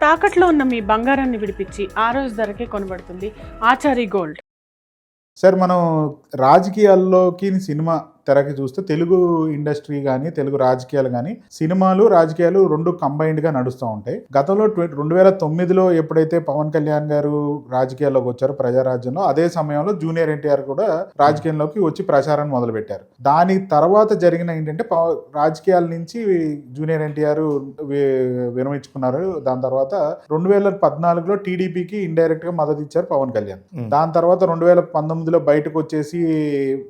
తాకట్లో ఉన్న మీ బంగారాన్ని విడిపించి ఆ రోజు ధరకే కొనబడుతుంది ఆచారి గోల్డ్. సార్, మనం రాజకీయాల్లోకి సినిమా తెరకి చూస్తే తెలుగు ఇండస్ట్రీ కానీ తెలుగు రాజకీయాలు కానీ సినిమాలు రాజకీయాలు రెండు కంబైన్డ్గా నడుస్తూ ఉంటాయి. గతంలో 2009లో ఎప్పుడైతే పవన్ కళ్యాణ్ గారు రాజకీయాల్లోకి వచ్చారో ప్రజారాజ్యంలో, అదే సమయంలో జూనియర్ ఎన్టీఆర్ కూడా రాజకీయంలోకి వచ్చి ప్రచారాన్ని మొదలుపెట్టారు. దాని తర్వాత జరిగిన ఏంటంటే రాజకీయాల నుంచి జూనియర్ ఎన్టీఆర్ విరమించుకున్నారు. దాని తర్వాత 2014లో టీడీపీకి ఇండైరెక్ట్ గా మద్దతు ఇచ్చారు పవన్ కళ్యాణ్. దాని తర్వాత 2019లో బయటకు వచ్చేసి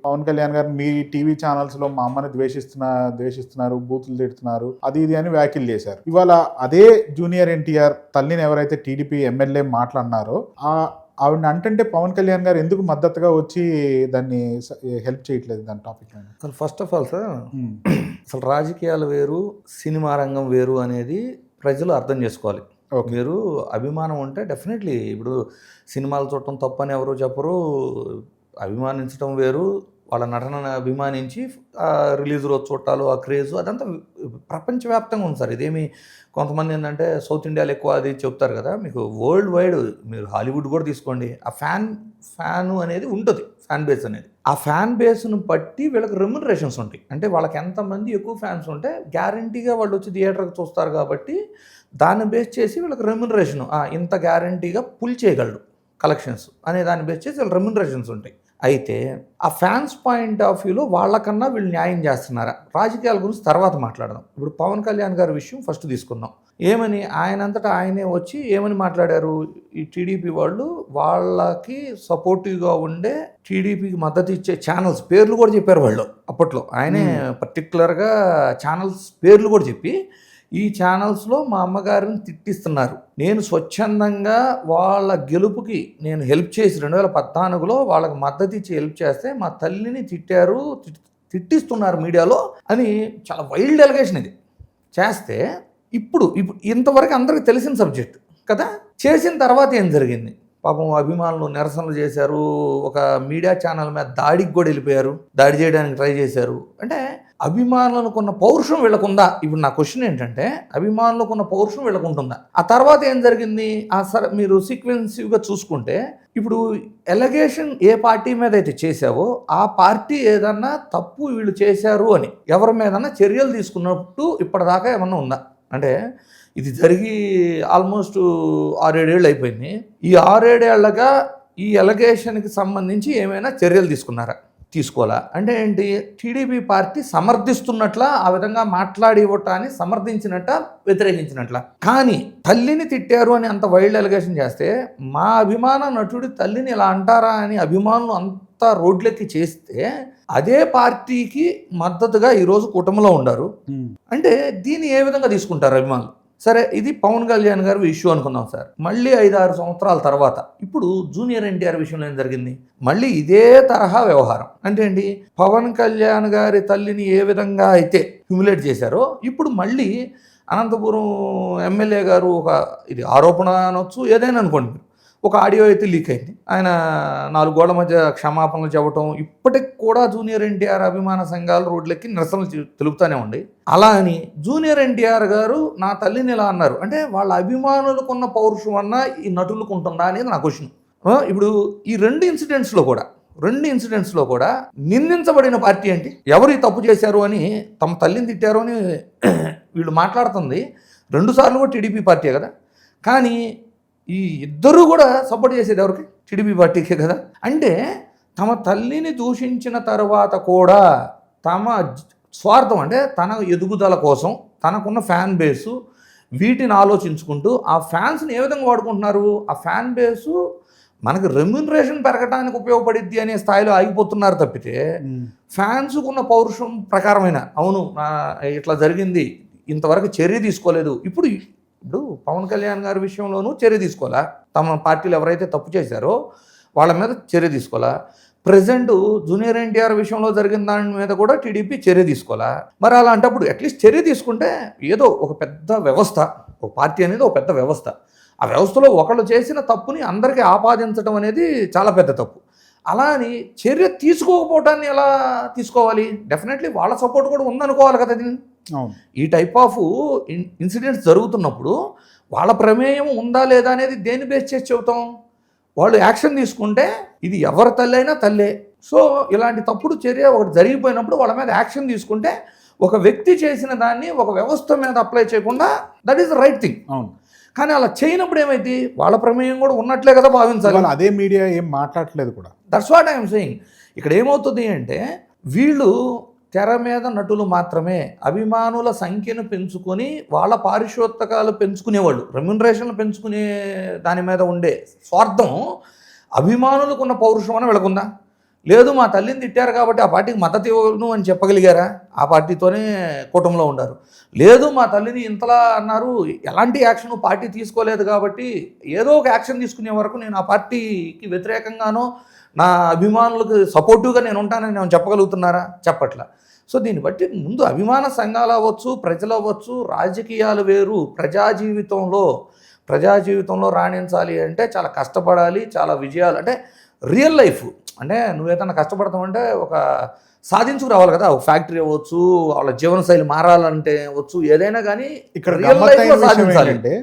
పవన్ కళ్యాణ్ గారు మీ టీవీ ఛానల్స్ లో మా అమ్మని ద్వేషిస్తున్నారు, బూతులు తిడుతున్నారు, అది ఇది అని వ్యాఖ్యలు చేశారు. ఇవాళ అదే జూనియర్ ఎన్టీఆర్ తల్లిని ఎవరైతే టీడీపీ ఎమ్మెల్యే మాట్లాడినారో ఆవిడ అంటే పవన్ కళ్యాణ్ గారు ఎందుకు మద్దతుగా వచ్చి దాన్ని హెల్ప్ చేయట్లేదు దాని టాపిక్? అసలు ఫస్ట్ ఆఫ్ ఆల్ సార్, అసలు రాజకీయాలు వేరు, సినిమా రంగం వేరు అనేది ప్రజలు అర్థం చేసుకోవాలి. మీరు అభిమానం ఉంటే డెఫినెట్లీ, ఇప్పుడు సినిమాలు చూడటం తప్పని ఎవరు చెప్పరు, అభిమానించడం వేరు, వాళ్ళ నటనను అభిమానించి రిలీజ్ రోజు చూడాలు, ఆ క్రేజు అదంతా ప్రపంచవ్యాప్తంగా ఉంది సార్. ఇదేమి కొంతమంది ఏంటంటే సౌత్ ఇండియాలో ఎక్కువ అది చెప్తారు కదా, మీకు వరల్డ్ వైడ్ మీరు హాలీవుడ్ కూడా తీసుకోండి, ఆ ఫ్యాను అనేది ఉంటుంది, ఫ్యాన్ బేస్ అనేది. ఆ ఫ్యాన్ బేస్ను బట్టి వీళ్ళకి రెమ్యునరేషన్స్ ఉంటాయి. అంటే వాళ్ళకి ఎంతమంది ఎక్కువ ఫ్యాన్స్ ఉంటే గ్యారంటీగా వాళ్ళు వచ్చి థియేటర్కి చూస్తారు కాబట్టి దాన్ని బేస్ చేసి వీళ్ళకి రెమ్యునరేషన్ ఇంత గ్యారంటీగా పుల్ చేయగలడు కలెక్షన్స్ అనే దాన్ని బేస్ చేసి వీళ్ళ రెమ్యునరేషన్స్ ఉంటాయి. అయితే ఆ ఫ్యాన్స్ పాయింట్ ఆఫ్ వ్యూలో వాళ్ళకన్నా వీళ్ళు న్యాయం చేస్తున్నారా? రాజకీయాల గురించి తర్వాత మాట్లాడదాం. ఇప్పుడు పవన్ కళ్యాణ్ గారి విషయం ఫస్ట్ తీసుకుందాం. ఏమని ఆయనంతటా ఆయనే వచ్చి ఏమని మాట్లాడారు? ఈ టీడీపీ వాళ్ళు వాళ్ళకి సపోర్టివ్గా ఉండే టీడీపీకి మద్దతు ఇచ్చే ఛానల్స్ పేర్లు కూడా చెప్పారు వాళ్ళు అప్పట్లో. ఆయనే పర్టికులర్గా ఛానల్స్ పేర్లు కూడా చెప్పి, ఈ ఛానల్స్లో మా అమ్మగారిని తిట్టిస్తున్నారు, నేను స్వచ్ఛందంగా వాళ్ళ గెలుపుకి నేను హెల్ప్ చేసి 2014లో వాళ్ళకి మద్దతు ఇచ్చి హెల్ప్ చేస్తే మా తల్లిని తిట్టిస్తున్నారు మీడియాలో అని చాలా వైల్డ్ ఎలిగేషన్ ఇది చేస్తే, ఇప్పుడు ఇంతవరకు అందరికీ తెలిసిన సబ్జెక్ట్ కదా. చేసిన తర్వాత ఏం జరిగింది? పాపం అభిమానులు నిరసనలు చేశారు, ఒక మీడియా ఛానల్ మీద దాడికి కూడా వెళ్ళిపోయారు, దాడి చేయడానికి ట్రై చేశారు. అంటే అభిమానులకున్న పౌరుషం వీళ్ళకుందా? ఇప్పుడు నా క్వశ్చన్ ఏంటంటే, అభిమానులకున్న పౌరుషం వీళ్ళకుంటుందా? ఆ తర్వాత ఏం జరిగింది? మీరు సీక్వెన్సివ్గా చూసుకుంటే, ఇప్పుడు ఎలిగేషన్ ఏ పార్టీ మీద అయితే చేశావో ఆ పార్టీ ఏదన్నా తప్పు వీళ్ళు చేశారు అని ఎవరి మీదన్నా చర్యలు తీసుకున్నట్టు ఇప్పటిదాకా ఏమన్నా ఉందా? అంటే ఇది జరిగి ఆల్మోస్ట్ 6-7 ఏళ్ళు అయిపోయింది. ఈ 6-7 ఏళ్ళగా ఈ ఎలిగేషన్కి సంబంధించి ఏమైనా చర్యలు తీసుకున్నారా? తీసుకోవాలా? అంటే ఏంటి? టీడీపీ పార్టీ సమర్థిస్తున్నట్ల, ఆ విధంగా మాట్లాడి ఇవ్వటాన్ని సమర్థించినట్ట, వ్యతిరేకించినట్ల. కానీ తల్లిని తిట్టారు అని అంత వైల్డ్ ఎలిగేషన్ చేస్తే, మా అభిమాన నటుడి తల్లిని ఇలా అంటారా అని అభిమానులు అంతా రోడ్లెక్కి చేస్తే, అదే పార్టీకి మద్దతుగా ఈరోజు కూటమిలో ఉండారు. అంటే దీన్ని ఏ విధంగా తీసుకుంటారు అభిమానులు? సరే, ఇది పవన్ కళ్యాణ్ గారి ఇష్యూ అనుకుందాం సార్. మళ్ళీ 5-6 సంవత్సరాల తర్వాత ఇప్పుడు జూనియర్ ఎన్టీఆర్ విషయంలో ఏం జరిగింది? మళ్ళీ ఇదే తరహా వ్యవహారం. అంటే ఏంటి? పవన్ కళ్యాణ్ గారి తల్లిని ఏ విధంగా అయితే హ్యూమిలేట్ చేశారో, ఇప్పుడు మళ్ళీ అనంతపురం ఎమ్మెల్యే గారు ఇది ఆరోపణ అనొచ్చు, ఏదైనా అనుకోండి, ఒక ఆడియో అయితే లీక్ అయింది. ఆయన 4 గోళ్ల మధ్య క్షమాపణలు చెప్పడం, ఇప్పటికి కూడా జూనియర్ ఎన్టీఆర్ అభిమాన సంఘాలు రోడ్లెక్కి నిరసనలు తెలుపుతూనే ఉండి, అలా అని జూనియర్ ఎన్టీఆర్ గారు నా తల్లిని ఇలా అన్నారు అంటే వాళ్ళ అభిమానులకున్న పౌరుషం అన్నా ఈ నటులకు ఉంటుందా అనేది నా క్వశ్చన్. ఇప్పుడు ఈ రెండు ఇన్సిడెంట్స్లో కూడా నిందించబడిన పార్టీ ఏంటి? ఎవరు ఈ తప్పు చేశారు అని, తమ తల్లిని తిట్టారు అని వీళ్ళు మాట్లాడుతుంది 2 సార్లు కూడా టీడీపీ పార్టీయే కదా. కానీ ఈ ఇద్దరు కూడా సపోర్ట్ చేసేది ఎవరికి? టీడీపీ పార్టీకే కదా. అంటే తమ తల్లిని దూషించిన తర్వాత కూడా తమ స్వార్థం, అంటే తన ఎదుగుదల కోసం, తనకున్న ఫ్యాన్ బేసు, వీటిని ఆలోచించుకుంటూ ఆ ఫ్యాన్స్ని ఏ విధంగా వాడుకుంటున్నారు? ఆ ఫ్యాన్ బేసు మనకు రెమ్యునరేషన్ పెరగడానికి ఉపయోగపడిద్ది అనే స్థాయిలో ఆగిపోతున్నారు తప్పితే, ఫ్యాన్స్కున్న పౌరుషం ప్రకారమైన అవును ఇట్లా జరిగింది, ఇంతవరకు చర్య తీసుకోలేదు. ఇప్పుడు పవన్ కళ్యాణ్ గారి విషయంలోనూ చర్య తీసుకోవాలా? తమ పార్టీలు ఎవరైతే తప్పు చేశారో వాళ్ళ మీద చర్య తీసుకోవాలా? ప్రెజెంట్ జూనియర్ ఎన్టీఆర్ విషయంలో జరిగిన దాని మీద కూడా టీడీపీ చర్య తీసుకోవాలా? మరి అలాంటప్పుడు అట్లీస్ట్ చర్య తీసుకుంటే ఏదో ఒక పెద్ద వ్యవస్థ, ఒక పార్టీ అనేది ఒక పెద్ద వ్యవస్థ, ఆ వ్యవస్థలో ఒకళ్ళు చేసిన తప్పుని అందరికీ ఆపాదించడం అనేది చాలా పెద్ద తప్పు. అలా అని చర్య తీసుకోకపోవటాన్ని ఎలా తీసుకోవాలి? డెఫినెట్లీ వాళ్ళ సపోర్ట్ కూడా ఉందనుకోవాలి కదా. ఈ టైప్ ఆఫ్ ఇన్సిడెంట్స్ జరుగుతున్నప్పుడు వాళ్ళ ప్రమేయం ఉందా లేదా అనేది దేన్ని బేస్ చేసి చెబుతాం? వాళ్ళు యాక్షన్ తీసుకుంటే ఇది ఎవరి తల్లి అయినా తల్లే. సో ఇలాంటి తప్పుడు చర్య ఒకటి జరిగిపోయినప్పుడు వాళ్ళ మీద యాక్షన్ తీసుకుంటే ఒక వ్యక్తి చేసిన దాన్ని ఒక వ్యవస్థ మీద అప్లై చేయకుండా that is the right thing. అవును. కానీ అలా చేయనప్పుడు ఏమైంది, వాళ్ళ ప్రమేయం కూడా ఉన్నట్లే కదా భావించాలి. అదే మీడియా ఏం మాట్లాడట్లేదు కూడా. That's what I'm saying. ఇక్కడ ఏమవుతుంది అంటే వీళ్ళు తెర మీద నటులు మాత్రమే, అభిమానుల సంఖ్యను పెంచుకొని వాళ్ళ పారితోషికాలు పెంచుకునేవాళ్ళు, రెమ్యునరేషన్లు పెంచుకునే దాని మీద ఉండే స్వార్థం అభిమానులకు ఉన్న పౌరుషం అని వెళకుందా? లేదు, మా తల్లిని తిట్టారు కాబట్టి ఆ పార్టీకి మద్దతు ఇవ్వను అని చెప్పగలిగారా? ఆ పార్టీతోనే కుటుంబంలో ఉండారు. లేదు, మా తల్లిని ఇంతలా అన్నారు, ఎలాంటి యాక్షన్ పార్టీ తీసుకోలేదు కాబట్టి ఏదో ఒక యాక్షన్ తీసుకునే వరకు నేను ఆ పార్టీకి వ్యతిరేకంగానో నా అభిమానులకు సపోర్టివ్గా నేను ఉంటానని నేను చెప్పగలుగుతున్నారా? చెప్పట్లా. సో దీన్ని బట్టి ముందు అభిమాన సంఘాలు అవ్వచ్చు, ప్రజలు అవ్వచ్చు, రాజకీయాలు వేరు. ప్రజాజీవితంలో రాణించాలి అంటే చాలా కష్టపడాలి, చాలా విజయాలు అంటే రియల్ లైఫ్ అంటే నువ్వేదన్నా కష్టపడతామంటే ఒక సాధించుకు రావాలి కదా. ఒక ఫ్యాక్టరీ అవ్వచ్చు, వాళ్ళ జీవనశైలి మారాలంటే అవ్వచ్చు, ఏదైనా కానీ ఇక్కడ రియల్ లైఫ్లో సాధించాలి.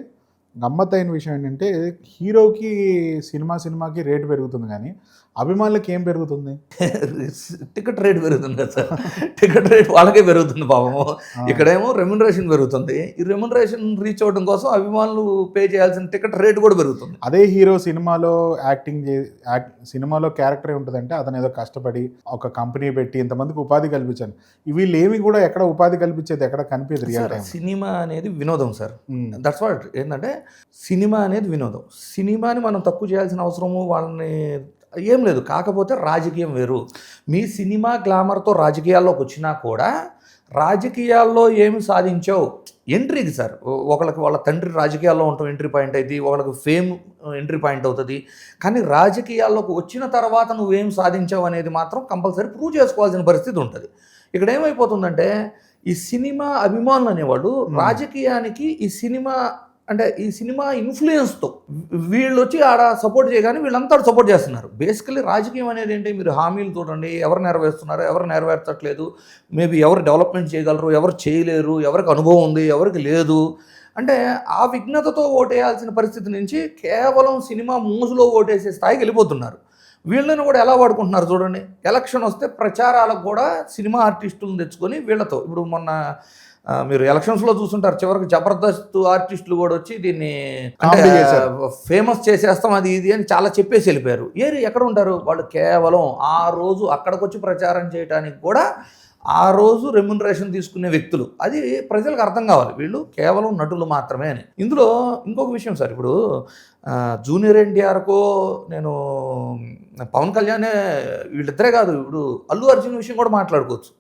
గమ్మత్తైన విషయం ఏంటంటే హీరోకి సినిమాకి రేటు పెరుగుతుంది కానీ అభిమానులకి ఏం పెరుగుతుంది? టికెట్ రేట్ పెరుగుతుంది కదా సార్. టికెట్ రేట్ వాళ్ళకే పెరుగుతుంది పాపము. ఇక్కడేమో రెమ్యునరేషన్ పెరుగుతుంది. ఈ రెమ్యునరేషన్ రీచ్ అవ్వడం కోసం అభిమానులు పే చేయాల్సిన టికెట్ రేట్ కూడా పెరుగుతుంది. అదే హీరో సినిమాలో క్యారెక్టర్ ఉంటుందంటే అతను ఏదో కష్టపడి ఒక కంపెనీ పెట్టి ఇంతమందికి ఉపాధి కల్పించాను. వీళ్ళు ఏమి కూడా ఎక్కడ ఉపాధి కల్పించేది ఎక్కడ కనిపించదు రియల్ టైం. సినిమా అనేది వినోదం సార్. That's what. ఏంటంటే సినిమా అనేది వినోదం. సినిమాని మనం తక్కువ చేయాల్సిన అవసరము వాళ్ళని ఏం లేదు. కాకపోతే రాజకీయం వేరు. మీ సినిమా గ్లామర్తో రాజకీయాల్లోకి వచ్చినా కూడా రాజకీయాల్లో ఏమి సాధించావు ఎంట్రీకి సార్. ఒకళ్ళకి వాళ్ళ తండ్రి రాజకీయాల్లో ఉండటం ఎంట్రీ పాయింట్ అవుతుంది, ఒకళ్ళకి ఫేమ్ ఎంట్రీ పాయింట్ అవుతుంది. కానీ రాజకీయాల్లోకి వచ్చిన తర్వాత నువ్వేం సాధించావు అనేది మాత్రం కంపల్సరీ ప్రూవ్ చేసుకోవాల్సిన పరిస్థితి ఉంటుంది. ఇక్కడ ఏమైపోతుందంటే ఈ సినిమా అభిమానులు అనేవాళ్ళు రాజకీయానికి ఈ సినిమా ఇన్ఫ్లుయెన్స్తో వీళ్ళు వచ్చి ఆడ సపోర్ట్ చేయగానే వీళ్ళంతా సపోర్ట్ చేస్తున్నారు. బేసికలీ రాజకీయం అనేది ఏంటి, మీరు హామీలు చూడండి, ఎవరు నెరవేరుస్తున్నారు, ఎవరు నెరవేర్చట్లేదు, మేబీ ఎవరు డెవలప్మెంట్ చేయగలరు, ఎవరు చేయలేరు, ఎవరికి అనుభవం ఉంది, ఎవరికి లేదు అంటే ఆ విఘ్నతతో ఓటేయాల్సిన పరిస్థితి నుంచి కేవలం సినిమా మూసులో ఓటేసే స్థాయికి వెళ్ళిపోతున్నారు. వీళ్ళని కూడా ఎలా వాడుకుంటున్నారు చూడండి. ఎలక్షన్ వస్తే ప్రచారాలకు కూడా సినిమా ఆర్టిస్టులను తెచ్చుకొని వీళ్ళతో ఇప్పుడు మొన్న మీరు ఎలక్షన్స్లో చూస్తుంటారు, చివరికి జబర్దస్త్ ఆర్టిస్టులు కూడా వచ్చి దీన్ని ఫేమస్ చేసేస్తాం అది ఇది అని చాలా చెప్పేసి వెళ్ళిపోయారు. ఎక్కడ ఉంటారు వాళ్ళు? కేవలం ఆ రోజు అక్కడికి వచ్చి ప్రచారం చేయడానికి కూడా ఆ రోజు రెమ్యునరేషన్ తీసుకునే వ్యక్తులు. అది ప్రజలకు అర్థం కావాలి, వీళ్ళు కేవలం నటులు మాత్రమే అని. ఇందులో ఇంకొక విషయం సార్, ఇప్పుడు జూనియర్ ఎన్టీఆర్కో నేను పవన్ కళ్యాణ్ వీళ్ళిద్దరే కాదు, ఇప్పుడు అల్లు అర్జున్ విషయం కూడా మాట్లాడుకోవచ్చు.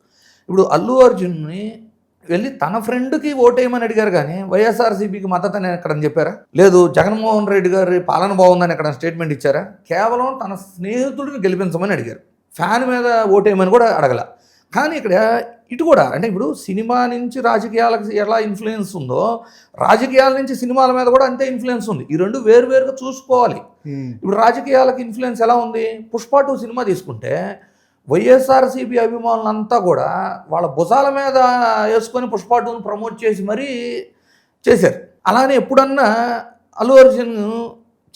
ఇప్పుడు అల్లు అర్జున్ని వెళ్ళి తన ఫ్రెండ్కి ఓటేయమని అడిగారు కానీ వైఎస్ఆర్సీపీకి మద్దతు అని ఎక్కడ చెప్పారా? లేదు. జగన్మోహన్ రెడ్డి గారి పాలన బాగుందని ఎక్కడ స్టేట్మెంట్ ఇచ్చారా? కేవలం తన స్నేహితుడిని గెలిపించమని అడిగారు. ఫ్యాన్ మీద ఓటేయమని కూడా అడగల. కానీ ఇక్కడ ఇటు కూడా అంటే ఇప్పుడు సినిమా నుంచి రాజకీయాలకు ఎలా ఇన్ఫ్లుయెన్స్ ఉందో రాజకీయాల నుంచి సినిమాల మీద కూడా అంతే ఇన్ఫ్లుయెన్స్ ఉంది. ఈ రెండు వేరువేరుగా చూసుకోవాలి. ఇప్పుడు రాజకీయాలకు ఇన్ఫ్లుయెన్స్ ఎలా ఉంది? పుష్ప 2 సినిమా తీసుకుంటే వైఎస్ఆర్సీపీ అభిమానులంతా కూడా వాళ్ళ భుజాల మీద వేసుకొని పుష్ప 2ని ప్రమోట్ చేసి మరీ చేశారు. అలానే ఎప్పుడన్నా అల్లు అర్జున్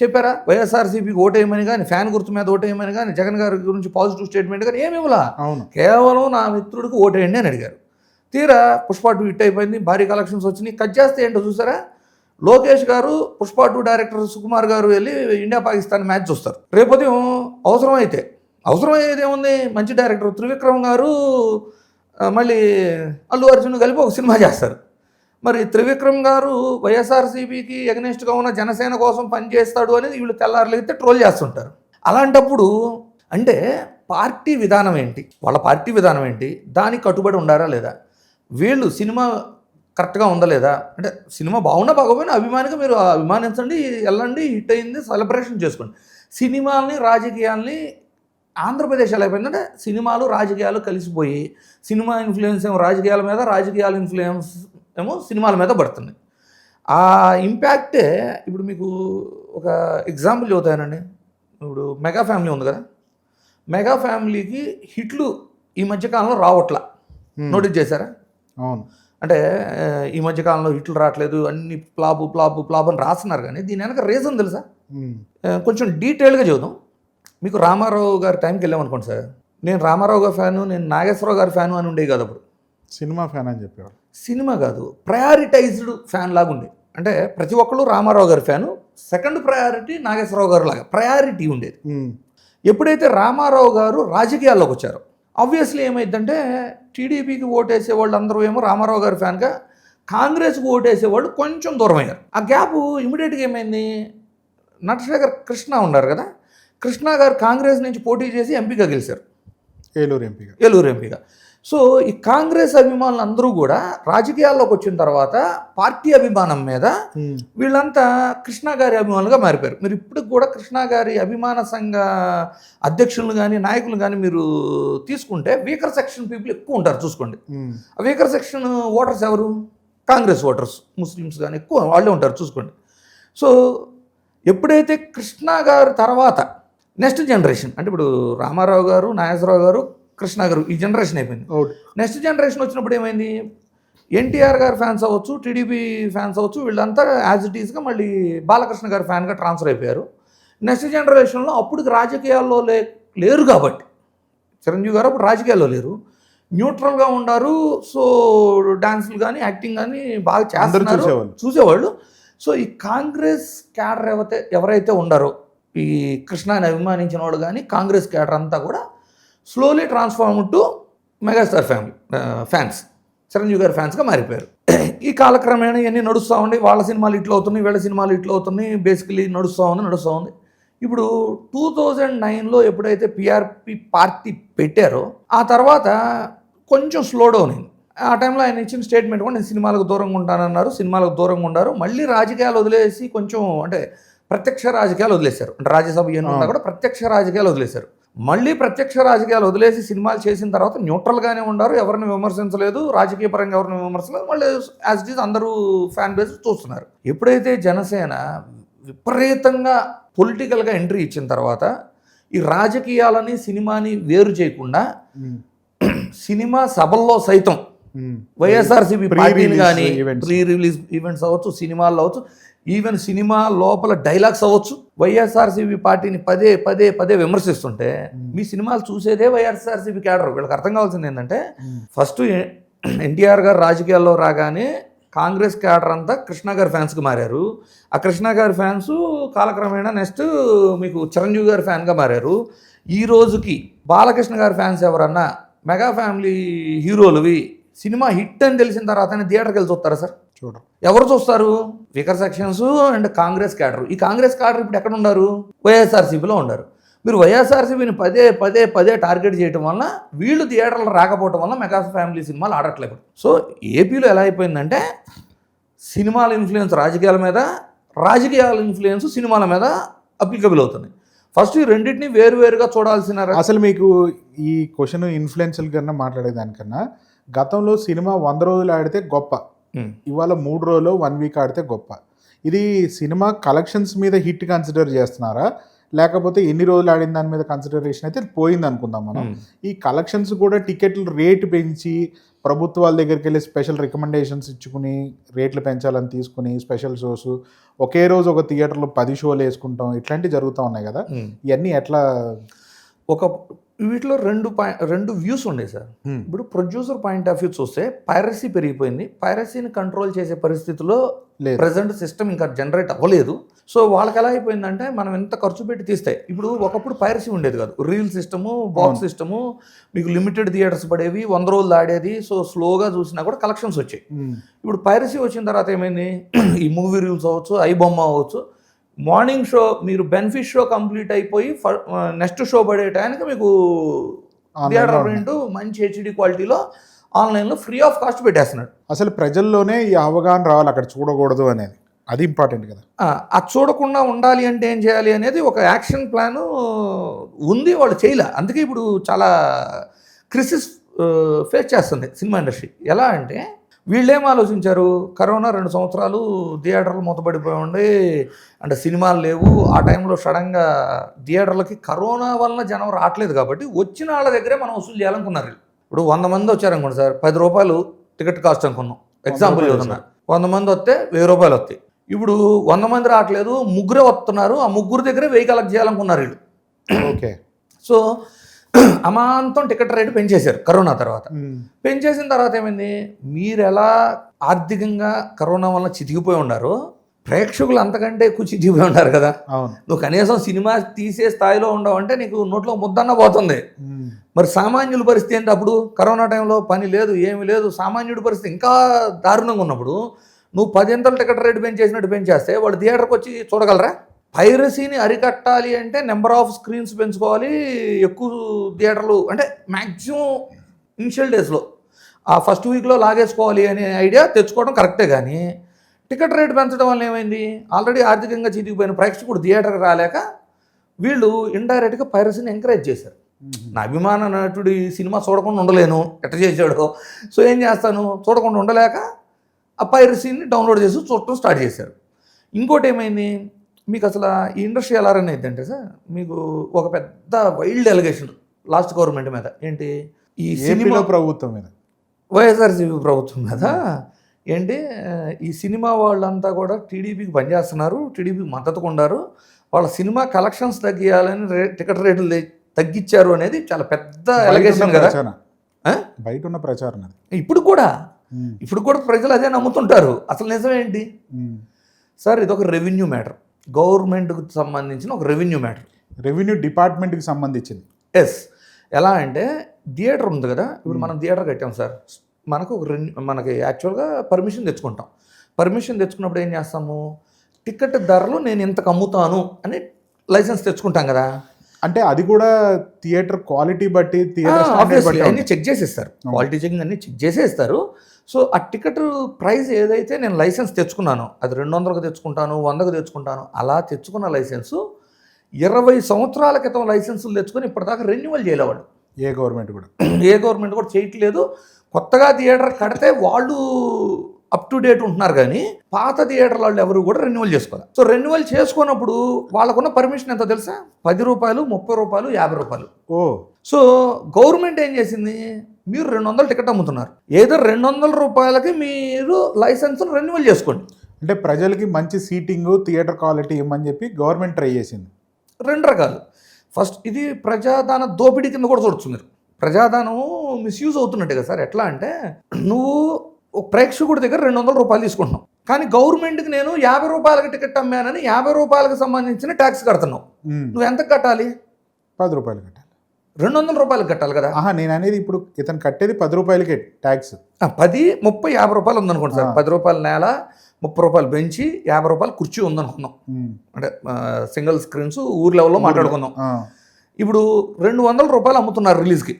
చెప్పారా వైఎస్ఆర్సీపీకి ఓటేయమని కానీ, ఫ్యాన్ గుర్తు మీద ఓటేయమని కానీ, జగన్ గారి గురించి పాజిటివ్ స్టేట్మెంట్ కానీ ఏమి ఇవ్వలా. కేవలం నా మిత్రుడికి ఓటేయండి అని అడిగారు. తీరా పుష్ప 2 హిట్ అయిపోయింది, భారీ కలెక్షన్స్ వచ్చినాయి. కట్ చేస్తే ఏంటో చూసారా, లోకేష్ గారు పుష్ప 2 డైరెక్టర్ సుకుమార్ గారు వెళ్ళి ఇండియా పాకిస్తాన్ మ్యాచ్ చూస్తారు. రేపొద్దు అవసరమయ్యేది ఏముంది, మంచి డైరెక్టర్ త్రివిక్రమ్ గారు మళ్ళీ అల్లు అర్జున్ కలిపి ఒక సినిమా చేస్తారు. మరి త్రివిక్రమ్ గారు వైఎస్ఆర్సీపీకి ఎగనెస్ట్గా ఉన్న జనసేన కోసం పనిచేస్తాడు అనేది వీళ్ళు తెల్లారులైతే ట్రోల్ చేస్తుంటారు. అలాంటప్పుడు అంటే పార్టీ విధానం ఏంటి, వాళ్ళ పార్టీ విధానం ఏంటి, దానికి కట్టుబడి ఉండారా లేదా, వీళ్ళు సినిమా కరెక్ట్గా ఉందా లేదా, అంటే సినిమా బాగున్నా బాగోపోయినా అభిమానిగా మీరు అభిమానించండి, వెళ్ళండి, హిట్ అయింది, సెలబ్రేషన్ చేసుకోండి. సినిమాల్ని రాజకీయాల్ని ఆంధ్రప్రదేశ్ ఎలా అయిపోయిందంటే సినిమాలు రాజకీయాలు కలిసిపోయి సినిమా ఇన్ఫ్లుయెన్స్ ఏమో రాజకీయాల మీద, రాజకీయాల ఇన్ఫ్లుయెన్స్ ఏమో సినిమాల మీద పడుతుంది. ఆ ఇంపాక్టే ఇప్పుడు మీకు ఒక ఎగ్జాంపుల్ చెబుతానండి. ఇప్పుడు మెగా ఫ్యామిలీ ఉంది కదా, మెగా ఫ్యామిలీకి హిట్లు ఈ మధ్యకాలంలో రావట్లా, నోటీస్ చేశారా? అవును. అంటే ఈ మధ్యకాలంలో హిట్లు రావట్లేదు, అన్ని ఫ్లాప్ అని రాస్తున్నారు. కానీ దీని వెనక రీజన్ తెలుసా? కొంచెం డీటెయిల్గా చూద్దాం. మీకు రామారావు గారి టైంకి వెళ్ళామనుకోండి సార్, నేను రామారావు గారి ఫ్యాను, నేను నాగేశ్వరరావు గారి ఫ్యాను అని ఉండేవి కాదు. అప్పుడు సినిమా ఫ్యాన్ అని చెప్పేవాడు. సినిమా కాదు, ప్రయారిటైజ్డ్ ఫ్యాన్ లాగా ఉండేది. అంటే ప్రతి ఒక్కళ్ళు రామారావు గారి ఫ్యాను, సెకండ్ ప్రయారిటీ నాగేశ్వరరావు గారు లాగా ప్రయారిటీ ఉండేది. ఎప్పుడైతే రామారావు గారు రాజకీయాల్లోకి వచ్చారో ఆబ్వియస్లీ ఏమైందంటే టీడీపీకి ఓటేసే వాళ్ళు అందరూ ఏమో రామారావు గారి ఫ్యాన్గా, కాంగ్రెస్కి ఓటేసేవాళ్ళు కొంచెం దూరం అయ్యారు. ఆ గ్యాప్ ఇమీడియట్గా ఏమైంది, నటశేఖర్ కృష్ణ ఉన్నారు కదా, కృష్ణ గారు కాంగ్రెస్ నుంచి పోటీ చేసి ఎంపీగా గెలిచారు, ఏలూరు ఎంపీగా. సో ఈ కాంగ్రెస్ అభిమానులు అందరూ కూడా రాజకీయాల్లోకి వచ్చిన తర్వాత పార్టీ అభిమానం మీద వీళ్ళంతా కృష్ణ గారి అభిమానులుగా మారిపోయారు. మీరు ఇప్పటికి కూడా కృష్ణ గారి అభిమాన సంఘ అధ్యక్షులను కానీ నాయకులు కానీ మీరు తీసుకుంటే వీకర్ సెక్షన్ పీపుల్ ఎక్కువ ఉంటారు. చూసుకోండి, ఆ వీకర్ సెక్షన్ ఓటర్స్ ఎవరు? కాంగ్రెస్ ఓటర్స్, ముస్లిమ్స్ కానీ ఎక్కువ వాళ్ళే ఉంటారు. చూసుకోండి. సో ఎప్పుడైతే కృష్ణ గారు తర్వాత నెక్స్ట్ జనరేషన్, అంటే ఇప్పుడు రామారావు గారు, నాగేశ్వరరావు గారు, కృష్ణ గారు, ఈ జనరేషన్ అయిపోయింది. నెక్స్ట్ జనరేషన్ వచ్చినప్పుడు ఏమైంది, ఎన్టీఆర్ గారి ఫ్యాన్స్ అవ్వచ్చు, టీడీపీ ఫ్యాన్స్ అవ్వచ్చు, వీళ్ళంతా యాజ్ ఇట్ ఈస్గా మళ్ళీ బాలకృష్ణ గారి ఫ్యాన్గా ట్రాన్స్ఫర్ అయిపోయారు. నెక్స్ట్ జనరేషన్లో అప్పటికి రాజకీయాల్లో లేరు కాబట్టి, చిరంజీవి గారు అప్పుడు రాజకీయాల్లో లేరు, న్యూట్రల్గా ఉన్నారు. సో డాన్సులు కానీ యాక్టింగ్ కానీ బాగా చేస్తున్నారు, చూసేవాళ్ళు. సో ఈ కాంగ్రెస్ క్యాడర్ ఎవరైతే ఉండారో, ఈ కృష్ణాని అభిమానించిన వాళ్ళు కానీ కాంగ్రెస్ క్యాడర్ అంతా కూడా slowly transform to megastar family fans, Chiranjeevi గారి ఫ్యాన్స్గా మారిపోయారు. ఈ కాలక్రమేణా ఇవన్నీ నడుస్తూ ఉండి వాళ్ళ సినిమాలు ఇట్లా అవుతున్నాయి, వీళ్ళ సినిమాలు ఇట్లా అవుతున్నాయి, బేసికలీ నడుస్తూ ఉంది. ఇప్పుడు 2009లో ఎప్పుడైతే పిఆర్పి పార్టీ పెట్టారో ఆ తర్వాత కొంచెం స్లో డౌన్ అయింది. ఆ టైంలో ఆయన ఇచ్చిన స్టేట్మెంట్ కూడా నేను సినిమాలకు దూరంగా ఉంటానన్నారు, సినిమాలకు దూరంగా ఉండారు. మళ్ళీ రాజకీయాలు వదిలేసి కొంచెం అంటే ప్రత్యక్ష రాజకీయాలు వదిలేశారు. అంటే రాజ్యసభ ఎన్నున్నా కూడా ప్రత్యక్ష రాజకీయాలు వదిలేశారు. మళ్ళీ ప్రత్యక్ష రాజకీయాలు వదిలేసి సినిమాలు చేసిన తర్వాత న్యూట్రల్గానే ఉన్నారు, ఎవరిని విమర్శించలేదు, రాజకీయ పరంగా ఎవరిని విమర్శలేదు. మళ్ళీ యాజ్ ఇట్ ఈజ్ అందరూ ఫ్యాన్ బేస్ చూస్తున్నారు. ఎప్పుడైతే జనసేన విపరీతంగా పొలిటికల్గా ఎంట్రీ ఇచ్చిన తర్వాత ఈ రాజకీయాలని సినిమాని వేరు చేయకుండా సినిమా సభల్లో సైతం వైఎస్ఆర్సీపీ పార్టీని కానీ ప్రీ రిలీజ్ ఈవెంట్స్ అవ్వచ్చు, సినిమాల్లో అవ్వచ్చు, ఈవెన్ సినిమా లోపల డైలాగ్స్ అవ్వచ్చు, వైఎస్ఆర్సీపీ పార్టీని పదే విమర్శిస్తుంటే మీ సినిమాలు చూసేదే వైఎస్ఆర్సీపీ క్యాడర్. వీళ్ళకి అర్థం కావాల్సింది ఏంటంటే ఫస్ట్ ఎన్టీఆర్ గారు రాజకీయాల్లో రాగానే కాంగ్రెస్ క్యాడర్ అంతా కృష్ణ గారి ఫ్యాన్స్కి మారారు. ఆ కృష్ణ గారి ఫ్యాన్స్ కాలక్రమేణా నెక్స్ట్ మీకు చిరంజీవి గారి ఫ్యాన్గా మారారు. ఈ రోజుకి బాలకృష్ణ గారి ఫ్యాన్స్ ఎవరన్నా మెగా ఫ్యామిలీ హీరోలువి సినిమా హిట్ అని తెలిసిన తర్వాత థియేటర్కి వెళ్ళి చూస్తారా సార్? చూడరు. ఎవరు చూస్తారు? Weaker sections and Congress cadre. ఈ కాంగ్రెస్ క్యాడర్ ఇప్పుడు ఎక్కడ ఉన్నారు? వైఎస్ఆర్సీపీలో ఉన్నారు. మీరు వైఎస్ఆర్సీపీని పదే టార్గెట్ చేయడం వల్ల వీళ్ళు థియేటర్లు రాకపోవడం వల్ల మెగా ఫ్యామిలీ సినిమాలు ఆడట్లేదు. సో ఏపీలో ఎలా అయిపోయిందంటే సినిమాల ఇన్ఫ్లుయెన్స్ రాజకీయాల మీద, రాజకీయాల ఇన్ఫ్లుయెన్స్ సినిమాల మీద అప్లికబుల్ అవుతుంది. ఫస్ట్ ఈ రెండింటిని వేరువేరుగా చూడాల్సిన. అసలు మీకు ఈ క్వశ్చన్ ఇన్ఫ్లుయెన్షియల్ కన్నా మాట్లాడేదానికన్నా గతంలో సినిమా 100 రోజులు ఆడితే గొప్ప, ఇవాళ 3 రోజులు 1 వీక్ ఆడితే గొప్ప. ఇది సినిమా కలెక్షన్స్ మీద హిట్ కన్సిడర్ చేస్తున్నారా, లేకపోతే ఎన్ని రోజులు ఆడిన దాని మీద కన్సిడరేషన్ అయితే పోయింది అనుకుందాం మనం. ఈ కలెక్షన్స్ కూడా టికెట్లు రేటు పెంచి ప్రభుత్వాల దగ్గరికి వెళ్ళి స్పెషల్ రికమెండేషన్స్ ఇచ్చుకుని రేట్లు పెంచాలని తీసుకుని స్పెషల్ షోస్ ఒకే రోజు ఒక థియేటర్లో 10 షోలు వేసుకుంటాం, ఇట్లాంటివి జరుగుతూ ఉన్నాయి కదా. ఇవన్నీ ఎట్లా? వీటిలో రెండు వ్యూస్ ఉన్నాయి సార్. ఇప్పుడు ప్రొడ్యూసర్ పాయింట్ ఆఫ్ వ్యూ చూస్తే పైరసీ పెరిగిపోయింది. పైరసీని కంట్రోల్ చేసే పరిస్థితిలో ప్రజెంట్ సిస్టమ్ ఇంకా జనరేట్ అవ్వలేదు. సో వాళ్ళకి ఎలా అయిపోయిందంటే మనం ఎంత ఖర్చు పెట్టి తీస్తే, ఇప్పుడు ఒకప్పుడు పైరసీ ఉండేది కాదు, రీల్ సిస్టము, బాక్స్ సిస్టము, మీకు లిమిటెడ్ థియేటర్స్ పడేవి, 100 రోజులు ఆడేది. సో స్లోగా చూసినా కూడా కలెక్షన్స్ వచ్చాయి. ఇప్పుడు పైరసీ వచ్చిన తర్వాత ఏమైంది, ఈ మూవీ రీల్స్ అవ్వచ్చు, ఐ బొమ్మ అవ్వచ్చు, మార్నింగ్ షో మీరు బెనిఫిట్ షో కంప్లీట్ అయిపోయి నెక్స్ట్ షో పడే టైంకి మీకు థియేటర్ ప్రింట్ మంచి హెచ్డి క్వాలిటీలో ఆన్లైన్లో ఫ్రీ ఆఫ్ కాస్ట్ పెట్టేస్తున్నాడు. అసలు ప్రజల్లోనే ఈ అవగాహన రావాలి అక్కడ చూడకూడదు అనేది, అది ఇంపార్టెంట్ కదా. అది చూడకుండా ఉండాలి అంటే ఏం చేయాలి అనేది ఒక యాక్షన్ ప్లాన్ ఉంది, వాళ్ళు చేయలే. అందుకే ఇప్పుడు చాలా క్రిసిస్ ఫేస్ చేస్తుంది సినిమా ఇండస్ట్రీ. ఎలా అంటే వీళ్ళేం ఆలోచించారు, కరోనా 2 సంవత్సరాలు థియేటర్లు మూతపడిపోయి ఉండి అంటే సినిమాలు లేవు. ఆ టైంలో సడన్గా థియేటర్లకి కరోనా వలన జనం రావట్లేదు కాబట్టి వచ్చిన వాళ్ళ దగ్గరే మనం వసూలు చేయాలనుకున్నారు. ఇప్పుడు 100 మంది వచ్చారనుకోండి సార్, 10 రూపాయలు టికెట్ కాస్ట్ అనుకున్నాం, ఎగ్జాంపుల్ చెబుతున్నా, 100 మంది వస్తే 1000 రూపాయలు వస్తాయి. ఇప్పుడు 100 మంది రావట్లేదు, ముగ్గురే వస్తున్నారు, ఆ ముగ్గురు దగ్గరే 1000 కలెక్ట్ చేయాలనుకున్నారు వీళ్ళు. ఓకే. సో అమాంతం టికెట్ రేటు పెంచేశారు కరోనా తర్వాత. పెంచేసిన తర్వాత ఏమైంది, మీరు ఎలా ఆర్థికంగా కరోనా వల్ల చితికిపోయి ఉన్నారో ప్రేక్షకులు అంతకంటే ఎక్కువ చితికిపోయి ఉన్నారు కదా. నువ్వు కనీసం సినిమా తీసే స్థాయిలో ఉండవు అంటే నీకు నోట్లో ముద్దన్న పోతుంది. మరి సామాన్యుల పరిస్థితి ఏంటి అప్పుడు? కరోనా టైంలో పని లేదు, ఏమి లేదు, సామాన్యుడి పరిస్థితి ఇంకా దారుణంగా ఉన్నప్పుడు నువ్వు 10 టికెట్ రేటు పెంచేసినట్టు పెంచేస్తే వాళ్ళు థియేటర్కి వచ్చి చూడగలరా? పైరసీని అరికట్టాలి అంటే నెంబర్ ఆఫ్ స్క్రీన్స్ పెంచుకోవాలి, ఎక్కువ థియేటర్లు అంటే మ్యాక్సిమం ఇనిషియల్ డేస్లో ఆ ఫస్ట్ వీక్లో లాగేసుకోవాలి అనే ఐడియా తెచ్చుకోవడం కరెక్టే. కానీ టికెట్ రేటు పెంచడం వల్ల ఏమైంది, ఆల్రెడీ ఆర్థికంగా చితికిపోయిన ప్రేక్షకుడు థియేటర్కి రాలేక వీళ్ళు ఇండైరెక్ట్గా పైరసీని ఎంకరేజ్ చేశారు. నా అభిమాన నటుడి సినిమా చూడకుండా ఉండలేను, ఎట్ట చేశాడో, సో ఏం చేస్తాను, చూడకుండా ఉండలేక ఆ పైరసీని డౌన్లోడ్ చేసి చూడటం స్టార్ట్ చేశారు. ఇంకోటి ఏమైంది, మీకు అసలు ఈ ఇండస్ట్రీ ఎలా రన్ అయిందంటే సార్, మీకు ఒక పెద్ద వైల్డ్ ఎలిగేషన్ లాస్ట్ గవర్నమెంట్ మీద, ఏంటి ఈ సినిమా ప్రభుత్వం మీద, వైఎస్ఆర్సీపీ ప్రభుత్వం మీద, ఏంటి ఈ సినిమా వాళ్ళంతా కూడా టీడీపీకి పనిచేస్తున్నారు, టీడీపీకి మద్దతుగా ఉన్నారు, వాళ్ళ సినిమా కలెక్షన్స్ తగ్గియాలని టికెట్ రేట్లు తగ్గించారు అనేది చాలా పెద్ద ఎలిగేషన్ కదా. బయట ఉన్న ప్రచారం ఇప్పుడు కూడా ప్రజలు అదే నమ్ముతుంటారు. అసలు నిజం ఏంటి సార్, ఇది ఒక రెవెన్యూ మ్యాటర్, గవర్నమెంట్కి సంబంధించిన ఒక రెవెన్యూ మ్యాటర్, రెవెన్యూ డిపార్ట్మెంట్కి సంబంధించింది. ఎస్. ఎలా అంటే థియేటర్ ఉంది కదా, ఇప్పుడు మనం థియేటర్ కట్టాం సార్, మనకి యాక్చువల్గా పర్మిషన్ తెచ్చుకుంటాం. పర్మిషన్ తెచ్చుకున్నప్పుడు ఏం చేస్తాము, టికెట్ ధరలు నేను ఇంతకు అమ్ముతాను అని లైసెన్స్ తెచ్చుకుంటాం కదా. అంటే అది కూడా థియేటర్ క్వాలిటీ బట్టి అన్నీ చెక్ చేసేస్తారు, క్వాలిటీ చెకింగ్ అన్నీ చెక్ చేసేస్తారు. సో ఆ టికెట్ ప్రైస్ ఏదైతే నేను లైసెన్స్ తెచ్చుకున్నానో అది 200కు తెచ్చుకుంటాను, 100కు తెచ్చుకుంటాను, అలా తెచ్చుకున్న లైసెన్సు 20 సంవత్సరాల క్రితం లైసెన్సులు తెచ్చుకొని ఇప్పటిదాకా రెన్యువల్ చేయలేవాడు. ఏ గవర్నమెంట్ కూడా చేయట్లేదు. కొత్తగా థియేటర్ కడితే వాళ్ళు అప్ టు డేట్ ఉంటున్నారు, కానీ పాత థియేటర్ వాళ్ళు ఎవరు కూడా రెన్యువల్ చేసుకోవాలి. సో రెన్యువల్ చేసుకున్నప్పుడు వాళ్ళకున్న పర్మిషన్ ఎంత తెలుసా, 10 రూపాయలు, 30 రూపాయలు, 50 రూపాయలు. సో గవర్నమెంట్ ఏం చేసింది, మీరు 200 టికెట్ అమ్ముతున్నారు, ఏదో 200 రూపాయలకి మీరు లైసెన్స్ రెన్యువల్ చేసుకోండి. అంటే ప్రజలకి మంచి సీటింగ్, థియేటర్ క్వాలిటీ ఇవ్వమని చెప్పి గవర్నమెంట్ ట్రై చేసింది. 2 రకాలు. ఫస్ట్ ఇది ప్రజాదాన దోపిడీ కింద కూడా చూడొచ్చు మీరు. ప్రజాదానం మిస్యూజ్ అవుతున్నట్టే కదా సార్. ఎట్లా అంటే, నువ్వు ఒక ప్రేక్షకుడి దగ్గర 200 రూపాయలు తీసుకుంటున్నావు, కానీ గవర్నమెంట్కి నేను 50 రూపాయలకి టికెట్ అమ్మానని 50 రూపాయలకు సంబంధించిన ట్యాక్స్ కడుతున్నావు. నువ్వు ఎంత కట్టాలి? 10 రూపాయలు కట్టాలి. 200 రూపాయలకు కట్టాలి కదా. నేను అనేది ఇప్పుడు ఇతను కట్టేది 10 రూపాయలకే ట్యాక్స్. 10, 30, 50 రూపాయలు ఉందనుకోండి సార్. 10 రూపాయల నేల, 30 రూపాయలు బెంచి, 50 రూపాయలు కుర్చీ ఉందనుకుందాం. అంటే సింగిల్ స్క్రీన్స్ ఊరు లెవెల్లో మాట్లాడుకుందాం. ఇప్పుడు 200 రూపాయలు అమ్ముతున్నారు రిలీజ్కి,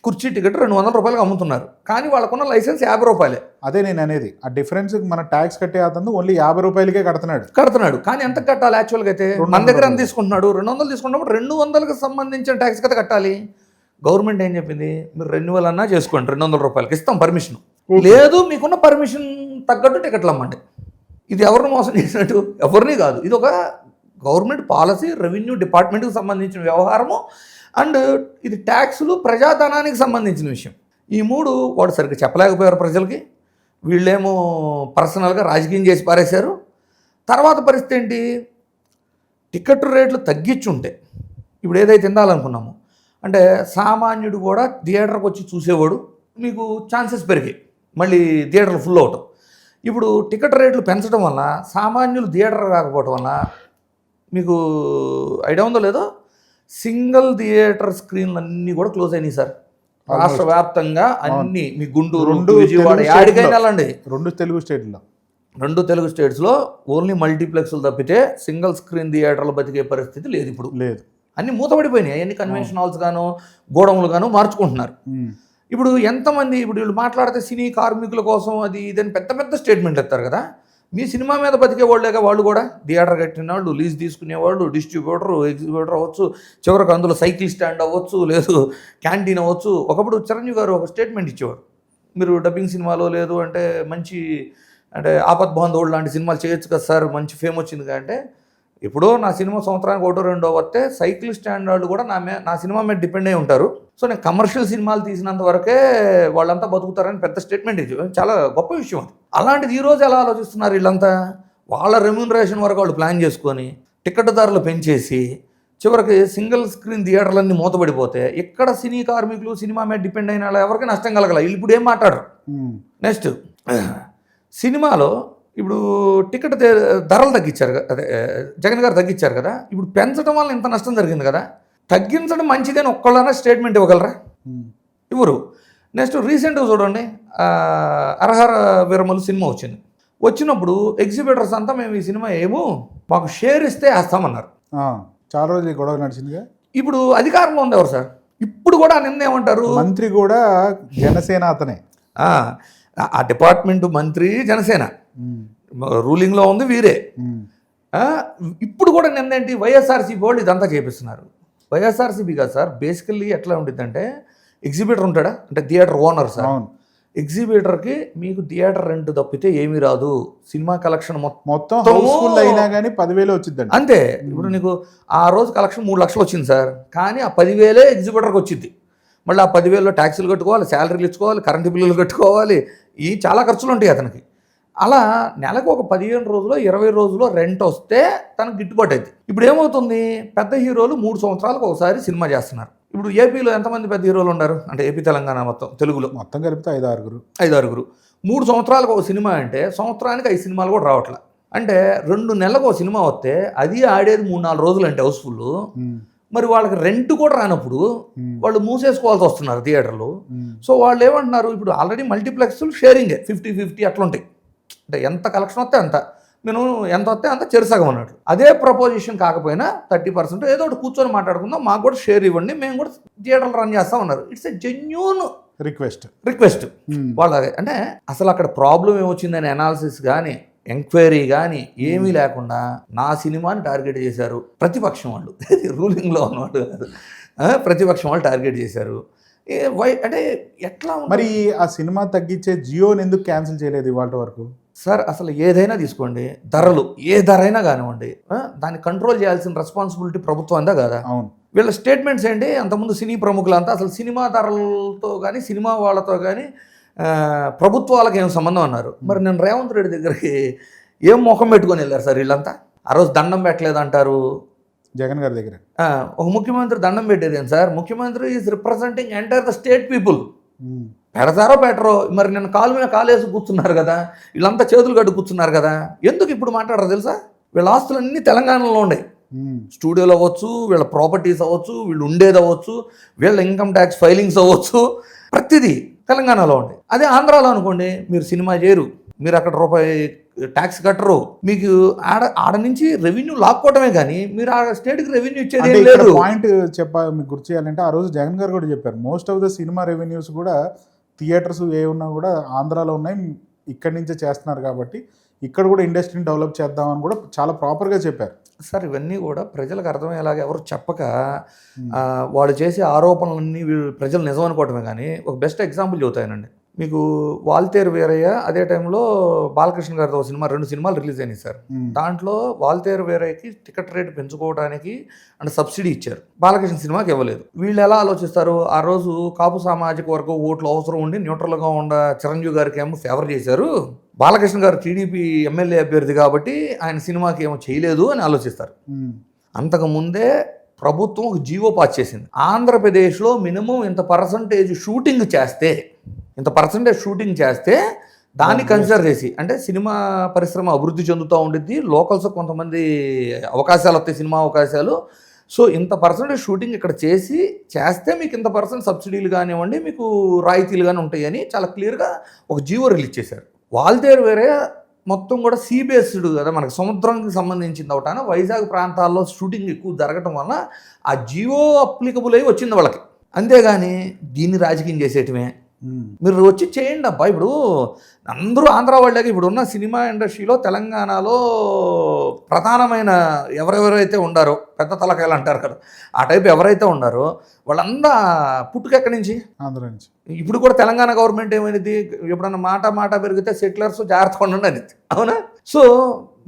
కుర్చీ టికెట్ 200 రూపాయలకి అమ్ముతున్నారు, కానీ వాళ్ళకున్న లైసెన్స్ 50 రూపాయలే. అదే నేను అనేది, ఆ డిఫరెన్స్ మన ట్యాక్స్ కట్టే అతను ఓన్లీ 50 రూపాయలకే కడుతున్నాడు. కానీ ఎంత కట్టాలి యాక్చువల్గా అయితే? మన దగ్గర ఎంత తీసుకుంటున్నాడు? 200 తీసుకున్నప్పుడు 200కి సంబంధించిన ట్యాక్స్ కదా కట్టాలి. గవర్నమెంట్ ఏం చెప్పింది, మీరు రెన్యువల్ అన్నా చేసుకోండి, 200 రూపాయలకి ఇస్తాం పర్మిషన్. లేదు, మీకున్న పర్మిషన్ తగ్గట్టు టికెట్లు అమ్మండి. ఇది ఎవరిని మోసం చేసినట్టు? ఎవరిని కాదు. ఇది ఒక గవర్నమెంట్ పాలసీ, రెవెన్యూ డిపార్ట్మెంట్కి సంబంధించిన వ్యవహారము, అండ్ ఇది ట్యాక్సులు, ప్రజాధనానికి సంబంధించిన విషయం. ఈ 3 వాడు సరిగ్గా చెప్పలేకపోయారు ప్రజలకి. వీళ్ళేమో పర్సనల్గా రాజకీయం చేసి పారేశారు. తర్వాత పరిస్థితి ఏంటి, టికెట్ రేట్లు తగ్గించుంటే ఇప్పుడు ఏదైతే తిందాలనుకున్నామో, అంటే సామాన్యుడు కూడా థియేటర్కి వచ్చి చూసేవాడు, మీకు ఛాన్సెస్ పెరిగాయి మళ్ళీ థియేటర్లు ఫుల్ అవటం. ఇప్పుడు టికెట్ రేట్లు పెంచడం వల్ల సామాన్యులు థియేటర్ రాకపోవడం వల్ల, మీకు ఐడియా ఉందో లేదో, సింగిల్ థియేటర్ స్క్రీన్లు అన్నీ కూడా క్లోజ్ అయినాయి సార్. రాష్ట్ర వ్యాప్తంగా అన్ని, మీ గుంటూరు, విజయవాడ, యాడికైనా వెళ్ళండి. 2 తెలుగు స్టేట్స్లో ఓన్లీ మల్టీప్లెక్స్లు తప్పితే సింగిల్ స్క్రీన్ థియేటర్లు బతికే పరిస్థితి లేదు. ఇప్పుడు లేదు, అన్ని మూతపడిపోయినాయి. అన్ని కన్వెన్షన్ హాల్స్ గాను, గోడౌన్లు గాను మార్చుకుంటున్నారు. ఇప్పుడు ఎంతమంది, ఇప్పుడు వీళ్ళు మాట్లాడితే సినీ కార్మికుల కోసం అది ఇదని పెద్ద పెద్ద స్టేట్మెంట్లు ఎత్తారు కదా. మీ సినిమా మీద బతికే వాళ్ళేగా వాళ్ళు కూడా. థియేటర్ కట్టిన వాళ్ళు, లీజ్ తీసుకునేవాళ్ళు, డిస్ట్రిబ్యూటర్, ఎగ్జిబ్యూటర్ అవ్వచ్చు, చివరికి అందులో సైకిల్ స్టాండ్ అవ్వచ్చు, లేదు క్యాంటీన్ అవ్వచ్చు. ఒకప్పుడు చిరంజీవి గారు ఒక స్టేట్మెంట్ ఇచ్చేవారు, మీరు డబ్బింగ్ సినిమాలో లేదు అంటే మంచి, అంటే ఆపత్ బాంధవుడు లాంటి సినిమాలు చేయొచ్చు కదా సార్, మంచి ఫేమ్ వచ్చింది అంటే ఎప్పుడో నా సినిమా సంవత్సరానికి ఒకటో రెండో వస్తే సైకిల్ స్టాండర్డ్ కూడా నా సినిమా మీద డిపెండ్ అయి ఉంటారు. సో నేను కమర్షియల్ సినిమాలు తీసినంత వరకే వాళ్ళంతా బతుకుతారని పెద్ద స్టేట్మెంట్ ఇది, చాలా గొప్ప విషయం అది. అలాంటిది ఈ రోజు ఎలా ఆలోచిస్తున్నారు వీళ్ళంతా? వాళ్ళ రెమ్యూనరేషన్ వరకు వాళ్ళు ప్లాన్ చేసుకొని టికెట్ ధరలు పెంచేసి చివరికి సింగిల్ స్క్రీన్ థియేటర్లన్నీ మూతపడిపోతే ఇక్కడ సినీ కార్మికులు సినిమా మీద డిపెండ్ అయిన వాళ్ళు ఎవరికి నష్టం కలగల. వీళ్ళు ఇప్పుడు ఏం మాట్లాడరు. నెక్స్ట్ సినిమాలో ఇప్పుడు టికెట్ ధరలు తగ్గించారు, అదే జగన్ గారు తగ్గించారు కదా, ఇప్పుడు పెంచడం వల్ల ఇంత నష్టం జరిగింది కదా, తగ్గించడం మంచిదని ఒక్కళ్ళైనా స్టేట్మెంట్ ఇవ్వగలరా? ఇవ్వరు. నెక్స్ట్ రీసెంట్గా చూడండి, అరహర వీరమలు సినిమా వచ్చినప్పుడు ఎగ్జిబిటర్స్ అంతా మేము ఈ సినిమా ఏమో మాకు షేర్ ఇస్తే వేస్తామన్నారు. చాలా రోజులు గొడవ నడిచిందిగా. ఇప్పుడు అధికారంలో ఉంది ఎవరు సార్? ఇప్పుడు కూడా నిన్న ఏమంటారు, మంత్రి కూడా జనసేన అతనే, ఆ డిపార్ట్మెంట్ మంత్రి జనసేన, రూలింగ్లో ఉంది వీరే. ఇప్పుడు కూడా నిన్నేంటి వైఎస్ఆర్సీపీ వాళ్ళు ఇదంతా చేపిస్తున్నారు. వైఎస్ఆర్సీపీ కాదు సార్, బేసికల్లీ ఎట్లా ఉంటుందంటే ఎగ్జిబిటర్ ఉంటాడా అంటే థియేటర్ ఓనర్ సార్. ఎగ్జిబిటర్కి మీకు థియేటర్ రెంట్ తప్పితే ఏమీ రాదు, సినిమా కలెక్షన్ మొత్తం హౌస్ఫుల్ అయినా కానీ 10,000 వచ్చింది అంతే. ఇప్పుడు నీకు ఆ రోజు కలెక్షన్ 3 లక్షలు వచ్చింది సార్, కానీ ఆ 10,000 ఎగ్జిబిటర్కి వచ్చింది. మళ్ళీ ఆ 10,000లో ట్యాక్సీలు కట్టుకోవాలి, శాలరీలు ఇచ్చుకోవాలి, కరెంటు బిల్లులు కట్టుకోవాలి, ఈ చాలా ఖర్చులు ఉంటాయి అతనికి. అలా నెలకు ఒక 15 రోజులు 20 రోజులు రెంట్ వస్తే తనకు గిట్టుబాటు అవుతుంది. ఇప్పుడు ఏమవుతుంది, పెద్ద హీరోలు 3 సంవత్సరాలకు ఒకసారి సినిమా చేస్తున్నారు. ఇప్పుడు ఏపీలో ఎంతమంది పెద్ద హీరోలు ఉన్నారు అంటే ఏపీ తెలంగాణ తెలుగులో మొత్తం కలిపితే 5-6. 3 సంవత్సరాలకు ఒక సినిమా అంటే సంవత్సరానికి 5 సినిమాలు కూడా రావట్లే. అంటే 2 నెలలకు ఒక సినిమా వస్తే అది ఆడేది 3-4 రోజులు అంటే హౌస్ఫుల్. మరి వాళ్ళకి రెంట్ కూడా రానప్పుడు వాళ్ళు మూసేసుకోవాల్సి వస్తున్నారు థియేటర్లు. సో వాళ్ళు ఏమంటున్నారు, ఇప్పుడు ఆల్రెడీ మల్టీప్లెక్స్లు షేరింగే 50-50 అట్లుంటాయి. అంటే ఎంత కలెక్షన్ వస్తే అంత, నేను ఎంత వస్తే అంత చెరుసగం అన్నట్టు. అదే ప్రపోజిషన్ కాకపోయినా 30% ఏదో ఒకటి కూర్చొని మాట్లాడుకుందాం, మాకు కూడా షేర్ ఇవ్వండి, మేము కూడా థియేటర్లు రన్ చేస్తాం అన్నారు. ఇట్స్ ఎ జెన్యూన్ రిక్వెస్ట్ వాళ్ళ. అంటే అసలు అక్కడ ప్రాబ్లం ఏమొచ్చిందని అనాలిసిస్ కానీ ఎంక్వైరీ కానీ ఏమీ లేకుండా నా సినిమాని టార్గెట్ చేశారు ప్రతిపక్షం వాళ్ళు. రూలింగ్లో ఉన్నవాడు కాదు, ప్రతిపక్షం వాళ్ళు టార్గెట్ చేశారు. అంటే ఎట్లా మరి ఆ సినిమా తగ్గించే జియోని ఎందుకు క్యాన్సిల్ చేయలేదు ఇవాళ వరకు? సార్ అసలు ఏదైనా తీసుకోండి, ధరలు ఏ ధర అయినా కానివ్వండి, దాన్ని కంట్రోల్ చేయాల్సిన రెస్పాన్సిబిలిటీ ప్రభుత్వం అందా కదా. అవును. వీళ్ళ స్టేట్మెంట్స్ ఏంటి, అంతకుముందు సినీ ప్రముఖులంతా అసలు సినిమా ధరలతో కానీ సినిమా వాళ్ళతో కానీ ప్రభుత్వాలకు ఏం సంబంధం అన్నారు. మరి నేను రేవంత్ రెడ్డి దగ్గరికి ఏం ముఖం పెట్టుకొని వెళ్ళారు సార్ వీళ్ళంతా? ఆ రోజు దండం పెట్టలేదు అంటారు జగన్ గారి దగ్గర. ఒక ముఖ్యమంత్రి దండం పెట్టేది ఏం సార్? ముఖ్యమంత్రి is representing entire the state people. పెడతారో పెట్టరో, మరి నేను కాలు మీద కాలేసి కూర్చున్నారు కదా, వీళ్ళంతా చేతులు కట్టు కూర్చున్నారు కదా, ఎందుకు ఇప్పుడు మాట్లాడరు తెలుసా? వీళ్ళ ఆస్తులన్నీ తెలంగాణలో ఉన్నాయి. స్టూడియోలు అవ్వచ్చు, వీళ్ళ ప్రాపర్టీస్ అవ్వచ్చు, వీళ్ళు ఉండేది అవ్వచ్చు, వీళ్ళ ఇన్కమ్ ట్యాక్స్ ఫైలింగ్స్ అవ్వచ్చు, ప్రతిదీ తెలంగాణలో ఉంటాయి. అదే ఆంధ్రాలో అనుకోండి, మీరు సినిమా చేయరు, మీరు అక్కడ రూపాయి ట్యాక్స్ కట్టరు, మీకు ఆడ నుంచి రెవెన్యూ లాక్కోవటమే కానీ మీరు ఆ స్టేట్కి రెవెన్యూ ఇచ్చేది లేదు. పాయింట్ మీకు గుర్తు చేయాలంటే ఆ రోజు జగన్ గారు కూడా చెప్పారు, most of the cinema revenues కూడా థియేటర్స్ ఏ ఉన్నా కూడా ఆంధ్రాలో ఉన్నాయి, ఇక్కడి నుంచే చేస్తున్నారు కాబట్టి ఇక్కడ కూడా ఇండస్ట్రీని డెవలప్ చేద్దామని కూడా చాలా ప్రాపర్గా చెప్పారు సార్. ఇవన్నీ కూడా ప్రజలకు అర్థమయ్యేలాగా ఎవరు చెప్పక వాళ్ళు చేసే ఆరోపణలన్నీ ప్రజలు నిజం అనుకోవటమే. కానీ ఒక బెస్ట్ ఎగ్జాంపుల్ చెబుతానండి మీకు. వాల్తేరు వీరయ్య అదే టైంలో బాలకృష్ణ గారితో ఒక సినిమా, 2 సినిమాలు రిలీజ్ అయినాయి సార్. దాంట్లో వాల్తేరు వీరయ్యకి టికెట్ రేటు పెంచుకోవడానికి అంటే సబ్సిడీ ఇచ్చారు, బాలకృష్ణ సినిమాకి ఇవ్వలేదు. వీళ్ళు ఎలా ఆలోచిస్తారు, ఆ రోజు కాపు సామాజిక వర్గం ఓట్లు అవసరం ఉండి న్యూట్రల్గా ఉన్న చిరంజీవి గారికి ఏమో ఫేవర్ చేశారు, బాలకృష్ణ గారు టీడీపీ ఎమ్మెల్యే అభ్యర్థి కాబట్టి ఆయన సినిమాకి ఏమో చేయలేదు అని ఆలోచిస్తారు. అంతకుముందే ప్రభుత్వం ఒక జీవో పాస్ చేసింది, ఆంధ్రప్రదేశ్లో మినిమం ఇంత పర్సంటేజ్ షూటింగ్ చేస్తే దాన్ని కన్సిడర్ చేసి, అంటే సినిమా పరిశ్రమ అభివృద్ధి చెందుతూ ఉండిద్ది, లోకల్స్ కొంతమంది అవకాశాలు వస్తాయి, సినిమా అవకాశాలు. సో ఇంత పర్సెంటేజ్ షూటింగ్ ఇక్కడ చేస్తే మీకు ఇంత పర్సెంట్ సబ్సిడీలు కానివ్వండి, మీకు రాయితీలు కానీ ఉంటాయని చాలా క్లియర్గా ఒక జీవో రిలీజ్ చేశారు. వాల్తేరు వేరే మొత్తం కూడా సీ బేస్డ్ కదా, మనకు సముద్రానికి సంబంధించింది ఒకట, వైజాగ్ ప్రాంతాల్లో షూటింగ్ ఎక్కువ జరగటం వల్ల ఆ జియో అప్లికబుల్ అయ్యి వచ్చింది వాళ్ళకి. అంతేగాని దీన్ని రాజకీయం చేసేయటమే. మీరు వచ్చి చేయండి అబ్బా. ఇప్పుడు అందరూ ఆంధ్ర వాళ్ళకి ఇప్పుడు ఉన్న సినిమా ఇండస్ట్రీలో తెలంగాణలో ప్రధానమైన ఎవరెవరైతే ఉండారో, పెద్ద తలకాయలు అంటారు కదా, ఆ టైప్ ఎవరైతే ఉండారో వాళ్ళంతా పుట్టుకెక్కడి నుంచి? ఆంధ్ర నుంచి. ఇప్పుడు కూడా తెలంగాణ గవర్నమెంట్ ఏమైంది, ఎప్పుడన్నా మాట పెరిగితే సెటిలర్స్ జాగ్రత్తగా ఉండండి అనేది, అవునా? సో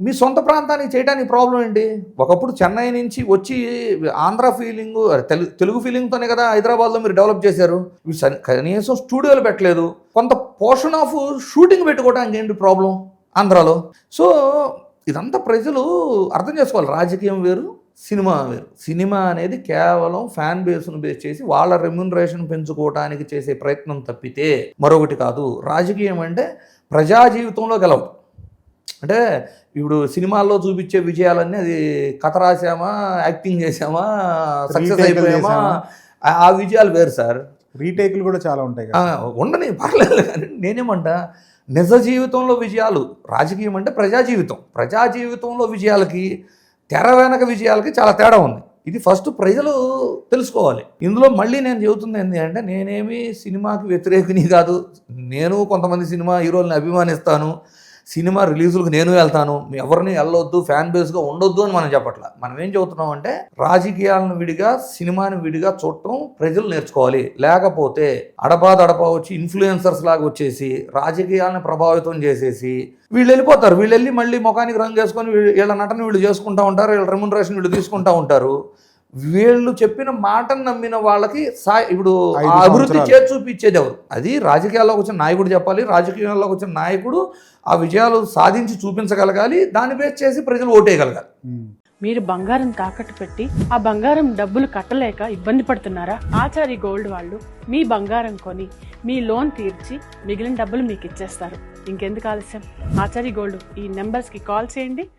మీ సొంత ప్రాంతానికి చేయడానికి ప్రాబ్లం ఏంటి? ఒకప్పుడు చెన్నై నుంచి వచ్చి ఆంధ్ర ఫీలింగ్, తెలుగు ఫీలింగ్తోనే కదా హైదరాబాద్లో మీరు డెవలప్ చేశారు. కనీసం స్టూడియోలు పెట్టలేదు, కొంత పోర్షన్ ఆఫ్ షూటింగ్ పెట్టుకోవడానికి ఏంటి ప్రాబ్లం ఆంధ్రాలో? సో ఇదంతా ప్రజలు అర్థం చేసుకోవాలి. రాజకీయం వేరు, సినిమా వేరు. సినిమా అనేది కేవలం ఫ్యాన్ బేస్ను బేస్ చేసి వాళ్ళ రెమ్యూనరేషన్ పెంచుకోవడానికి చేసే ప్రయత్నం తప్పితే మరొకటి కాదు. రాజకీయం అంటే ప్రజా జీవితంలో గెలవడం. అంటే ఇప్పుడు సినిమాల్లో చూపించే విజయాలన్నీ అది కథ రాసామా, యాక్టింగ్ చేసామా, సక్సెస్ అయిపోయామా, ఆ విజయాలు వేరు సార్. రీటేక్లు కూడా చాలా ఉంటాయి కదా. ఉండని పర్లేదు, కానీ నేనేమంటా నిజ జీవితంలో విజయాలు. రాజకీయం అంటే ప్రజా జీవితం. ప్రజా జీవితంలో విజయాలకి తెర వెనక విజయాలకి చాలా తేడా ఉంది. ఇది ఫస్ట్ ప్రజలు తెలుసుకోవాలి. ఇందులో మళ్ళీ నేను చెబుతుంది ఏంటి అంటే, నేనేమి సినిమాకి వ్యతిరేకిని కాదు. నేను కొంతమంది సినిమా హీరోల్ని అభిమానిస్తాను. సినిమా రిలీజులకు నేను వెళ్తాను. ఎవరిని వెళ్ళొద్దు, ఫ్యాన్ బేస్గా ఉండొద్దు అని మనం చెప్పట్లా. మనం ఏం చెబుతున్నాం అంటే, రాజకీయాలను విడిగా సినిమాని విడిగా చూడటం ప్రజలు నేర్చుకోవాలి. లేకపోతే అడపా వచ్చి ఇన్ఫ్లుయెన్సర్స్ లాగా వచ్చేసి రాజకీయాలను ప్రభావితం చేసేసి వీళ్ళు వెళ్ళిపోతారు. వీళ్ళు వెళ్ళి మళ్ళీ ముఖానికి రంగు వేసుకొని వీళ్ళ నటన వీళ్ళు చేసుకుంటూ ఉంటారు, వీళ్ళ రెమ్యూనరేషన్ వీళ్ళు తీసుకుంటూ ఉంటారు. వీళ్ళు చెప్పిన మాటను నమ్మిన వాళ్ళకి ఇప్పుడు అభివృద్ధి చేసి చూపించేది ఎవరు? అది రాజకీయాల్లోకి వచ్చిన నాయకుడు చెప్పాలి. రాజకీయాల్లోకి వచ్చిన నాయకుడు ఆ విజయాలు సాధించి చూపించగలగాలి. దాన్ని బేస్ చేసి ప్రజలు ఓటేయగలగాలి. మీరు బంగారం తాకట్టు పెట్టి ఆ బంగారం డబ్బులు కట్టలేక ఇబ్బంది పడుతున్నారా? ఆచారి గోల్డ్ వాళ్ళు మీ బంగారం కొని మీ లోన్ తీర్చి మిగిలిన డబ్బులు మీకు ఇచ్చేస్తారు. ఇంకెందుకు ఆలస్యం? ఆచారి గోల్డ్ ఈ నెంబర్స్కి కాల్ చేయండి.